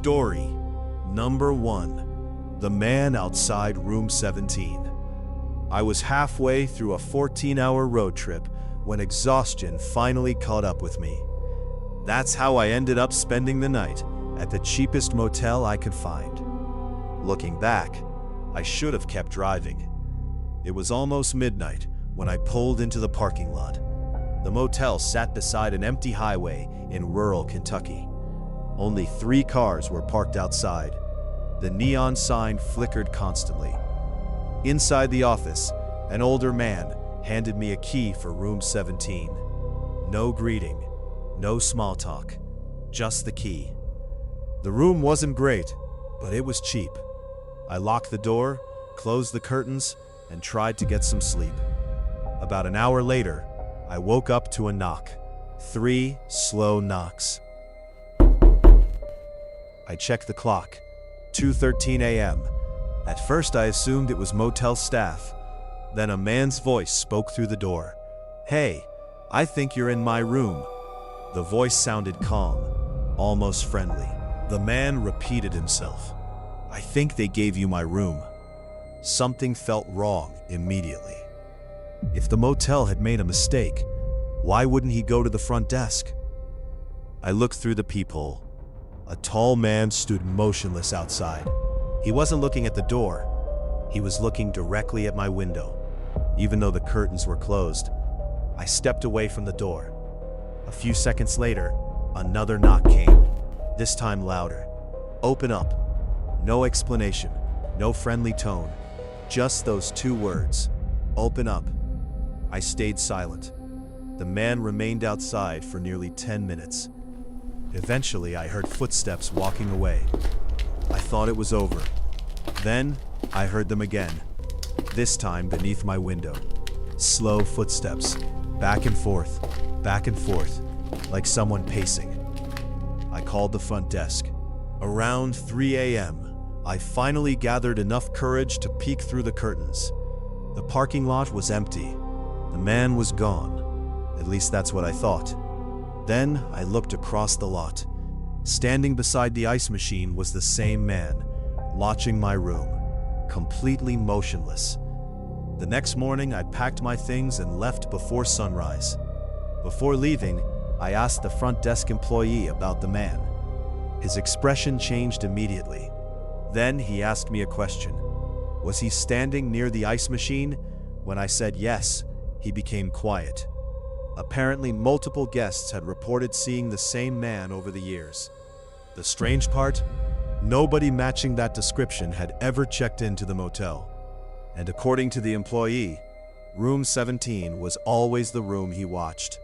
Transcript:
Story number 1. The Man Outside Room 17. I was halfway through a 14-hour road trip when exhaustion finally caught up with me. That's how I ended up spending the night at the cheapest motel I could find. Looking back, I should have kept driving. It was almost midnight when I pulled into the parking lot. The motel sat beside an empty highway in rural Kentucky. Only 3 cars were parked outside. The neon sign flickered constantly. Inside the office, an older man handed me a key for room 17. No greeting, no small talk, just the key. The room wasn't great, but it was cheap. I locked the door, closed the curtains, and tried to get some sleep. About an hour later, I woke up to a knock. 3 slow knocks. I checked the clock. 2:13 a.m. At first I assumed it was motel staff. Then a man's voice spoke through the door. "Hey, I think you're in my room." The voice sounded calm, almost friendly. The man repeated himself. "I think they gave you my room." Something felt wrong immediately. If the motel had made a mistake, why wouldn't he go to the front desk? I looked through the peephole. A tall man stood motionless outside. He wasn't looking at the door. He was looking directly at my window. Even though the curtains were closed, I stepped away from the door. A few seconds later, another knock came, this time louder. "Open up." No explanation, no friendly tone, just those 2 words. "Open up." I stayed silent. The man remained outside for nearly 10 minutes. Eventually, I heard footsteps walking away. I thought it was over. Then, I heard them again, this time beneath my window. Slow footsteps, back and forth, like someone pacing. I called the front desk. Around 3 a.m., I finally gathered enough courage to peek through the curtains. The parking lot was empty. The man was gone. At least that's what I thought. Then I looked across the lot. Standing beside the ice machine was the same man, watching my room, completely motionless. The next morning, I packed my things and left before sunrise. Before leaving, I asked the front desk employee about the man. His expression changed immediately. Then he asked me a question. Was he standing near the ice machine? When I said yes, he became quiet. Apparently, multiple guests had reported seeing the same man over the years. The strange part? Nobody matching that description had ever checked into the motel. And according to the employee, room 17 was always the room he watched.